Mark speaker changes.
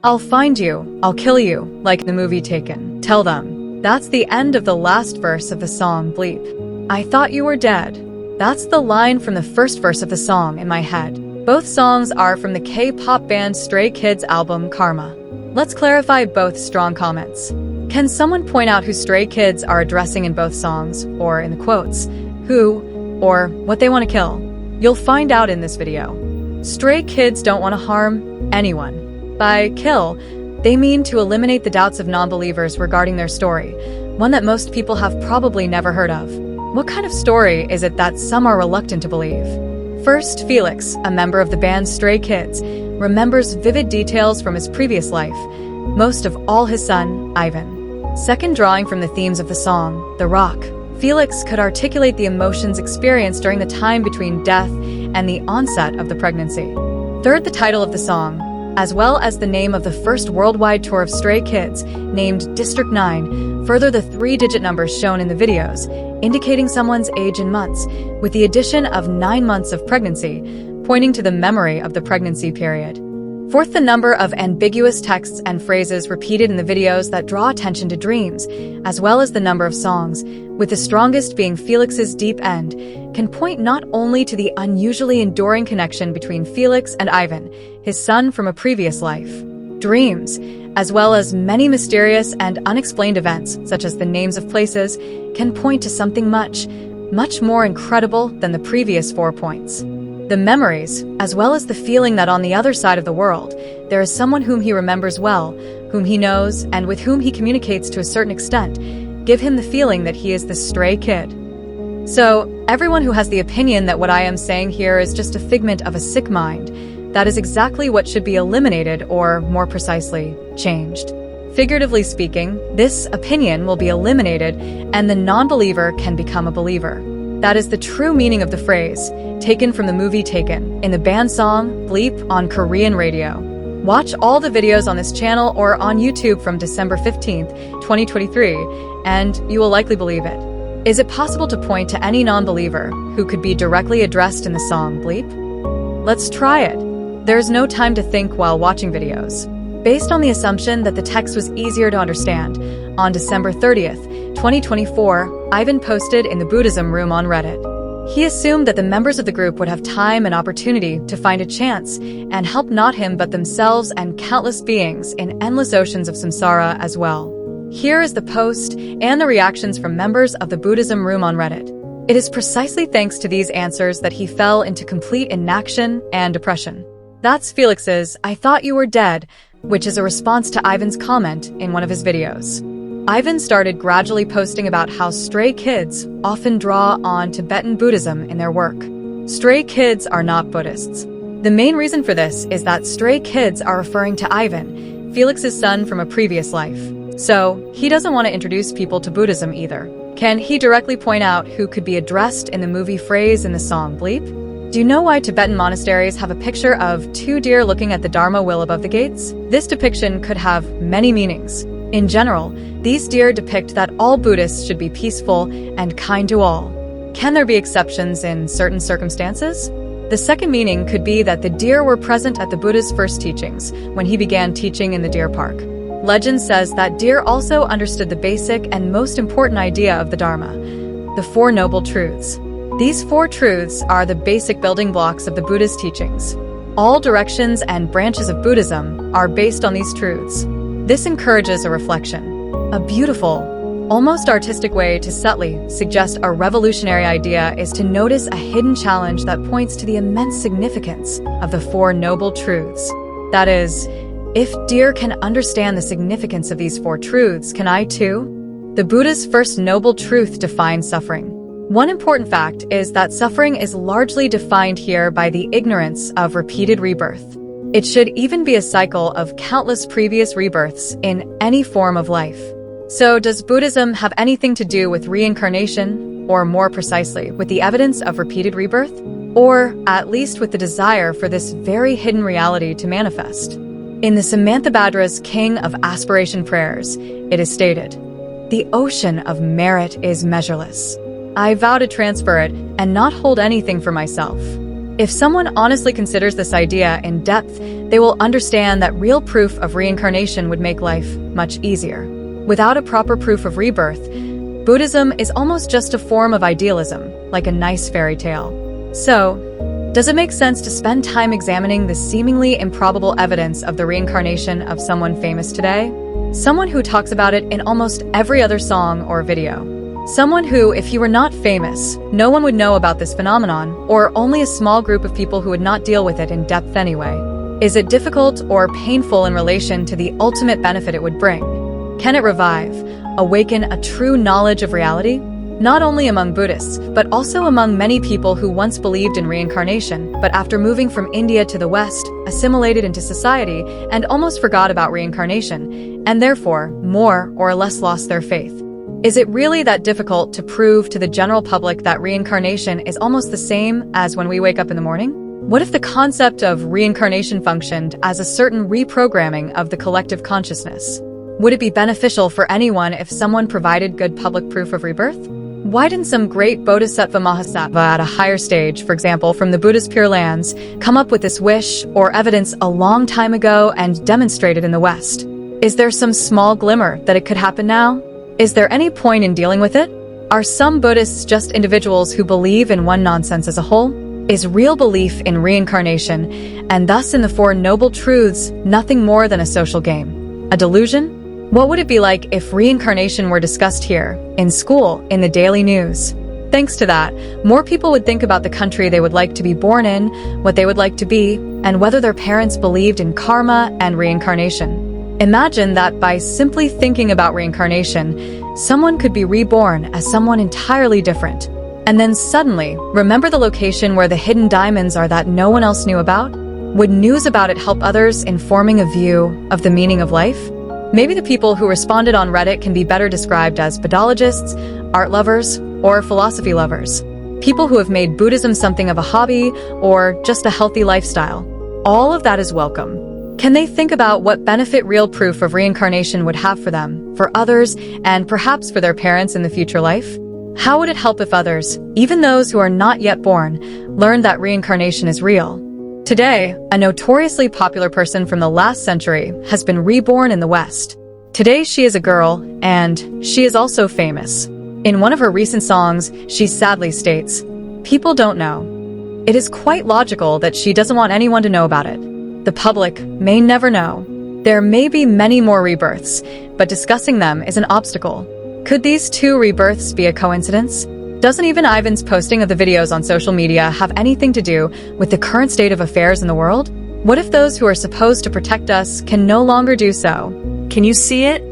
Speaker 1: I'll find you, I'll kill you, like the movie Taken. Tell them. That's the end of the last verse of the song Bleep. I thought you were dead. That's the line from the first verse of the song in my head. Both songs are from the K-pop band Stray Kids album Karma. Let's clarify both strong comments. Can someone point out who Stray Kids are addressing in both songs, or in the quotes, who, or what they want to kill? You'll find out in this video. Stray Kids don't want to harm anyone. By kill, they mean to eliminate the doubts of non-believers regarding their story, one that most people have probably never heard of. What kind of story is it that some are reluctant to believe? First, Felix, a member of the band Stray Kids, remembers vivid details from his previous life, most of all his son, Ivan. Second, drawing from the themes of the song, The Rock, Felix could articulate the emotions experienced during the time between death and the onset of the pregnancy. Third, the title of the song, as well as the name of the first worldwide tour of Stray Kids, named District 9, further the 3-digit numbers shown in the videos, indicating someone's age in months, with the addition of 9 months of pregnancy, pointing to the memory of the pregnancy period. Fourth, the number of ambiguous texts and phrases repeated in the videos that draw attention to dreams, as well as the number of songs, with the strongest being Felix's Deep End, can point not only to the unusually enduring connection between Felix and Ivan, his son from a previous life. Dreams, as well as many mysterious and unexplained events, such as the names of places, can point to something much more incredible than the previous 4 points. The memories, as well as the feeling that on the other side of the world, there is someone whom he remembers well, whom he knows, and with whom he communicates to a certain extent, give him the feeling that he is the stray kid. So, everyone who has the opinion that what I am saying here is just a figment of a sick mind, that is exactly what should be eliminated or, more precisely, changed. Figuratively speaking, this opinion will be eliminated and the non-believer can become a believer. That is the true meaning of the phrase, taken from the movie Taken, in the band song Bleep on Korean radio. Watch all the videos on this channel or on YouTube from December 15th, 2023, and you will likely believe it. Is it possible to point to any non-believer who could be directly addressed in the song Bleep? Let's try it. There's no time to think while watching videos. Based on the assumption that the text was easier to understand, on December 30th, 2024, Ivan posted in the Buddhism room on Reddit. He assumed that the members of the group would have time and opportunity to find a chance and help not him but themselves and countless beings in endless oceans of samsara as well. Here is the post and the reactions from members of the Buddhism room on Reddit. It is precisely thanks to these answers that he fell into complete inaction and depression. That's Felix's "I thought you were dead," which is a response to Ivan's comment in one of his videos. Ivan started gradually posting about how stray kids often draw on Tibetan Buddhism in their work. Stray kids are not Buddhists. The main reason for this is that stray kids are referring to Ivan, Felix's son from a previous life. So, he doesn't want to introduce people to Buddhism either. Can he directly point out who could be addressed in the movie phrase in the song Bleep? Do you know why Tibetan monasteries have a picture of 2 deer looking at the Dharma wheel above the gates? This depiction could have many meanings. In general, these deer depict that all Buddhists should be peaceful and kind to all. Can there be exceptions in certain circumstances? The second meaning could be that the deer were present at the Buddha's first teachings, when he began teaching in the deer park. Legend says that deer also understood the basic and most important idea of the Dharma, the 4 Noble Truths. These 4 truths are the basic building blocks of the Buddha's teachings. All directions and branches of Buddhism are based on these truths. This encourages a reflection. A beautiful, almost artistic way to subtly suggest a revolutionary idea is to notice a hidden challenge that points to the immense significance of the 4 Noble Truths. That is, if deer can understand the significance of these 4 truths, can I too? The Buddha's first noble truth defines suffering. One important fact is that suffering is largely defined here by the ignorance of repeated rebirth. It should even be a cycle of countless previous rebirths in any form of life. So does Buddhism have anything to do with reincarnation, or more precisely, with the evidence of repeated rebirth? Or, at least with the desire for this very hidden reality to manifest? In the Samantabhadra's King of Aspiration Prayers, it is stated, "The ocean of merit is measureless. I vow to transfer it and not hold anything for myself. If someone honestly considers this idea in depth, they will understand that real proof of reincarnation would make life much easier. Without a proper proof of rebirth, Buddhism is almost just a form of idealism, like a nice fairy tale. So, does it make sense to spend time examining the seemingly improbable evidence of the reincarnation of someone famous today? Someone who talks about it in almost every other song or video. Someone who, if he were not famous, no one would know about this phenomenon, or only a small group of people who would not deal with it in depth anyway. Is it difficult or painful in relation to the ultimate benefit it would bring? Can it revive, awaken a true knowledge of reality? Not only among Buddhists, but also among many people who once believed in reincarnation, but after moving from India to the West, assimilated into society and almost forgot about reincarnation, and therefore more or less lost their faith. Is it really that difficult to prove to the general public that reincarnation is almost the same as when we wake up in the morning? What if the concept of reincarnation functioned as a certain reprogramming of the collective consciousness? Would it be beneficial for anyone if someone provided good public proof of rebirth? Why didn't some great Bodhisattva Mahasattva at a higher stage, for example from the Buddha's Pure Lands, come up with this wish or evidence a long time ago and demonstrate it in the West? Is there some small glimmer that it could happen now? Is there any point in dealing with it? Are some Buddhists just individuals who believe in one nonsense as a whole? Is real belief in reincarnation, and thus in the Four Noble Truths, nothing more than a social game? A delusion? What would it be like if reincarnation were discussed here, in school, in the daily news? Thanks to that, more people would think about the country they would like to be born in, what they would like to be, and whether their parents believed in karma and reincarnation. Imagine that by simply thinking about reincarnation, someone could be reborn as someone entirely different. And then suddenly, remember the location where the hidden diamonds are that no one else knew about? Would news about it help others in forming a view of the meaning of life? Maybe the people who responded on Reddit can be better described as Buddhologists, art lovers, or philosophy lovers. People who have made Buddhism something of a hobby or just a healthy lifestyle. All of that is welcome. Can they think about what benefit real proof of reincarnation would have for them, for others, and perhaps for their parents in the future life? How would it help if others, even those who are not yet born, learned that reincarnation is real? Today, a notoriously popular person from the last century has been reborn in the West. Today she is a girl, and she is also famous. In one of her recent songs, she sadly states, "People don't know." It is quite logical that she doesn't want anyone to know about it. The public may never know. There may be many more rebirths, but discussing them is an obstacle. Could these two rebirths be a coincidence? Doesn't even Ivan's posting of the videos on social media have anything to do with the current state of affairs in the world? What if those who are supposed to protect us can no longer do so?
Speaker 2: Can you see it?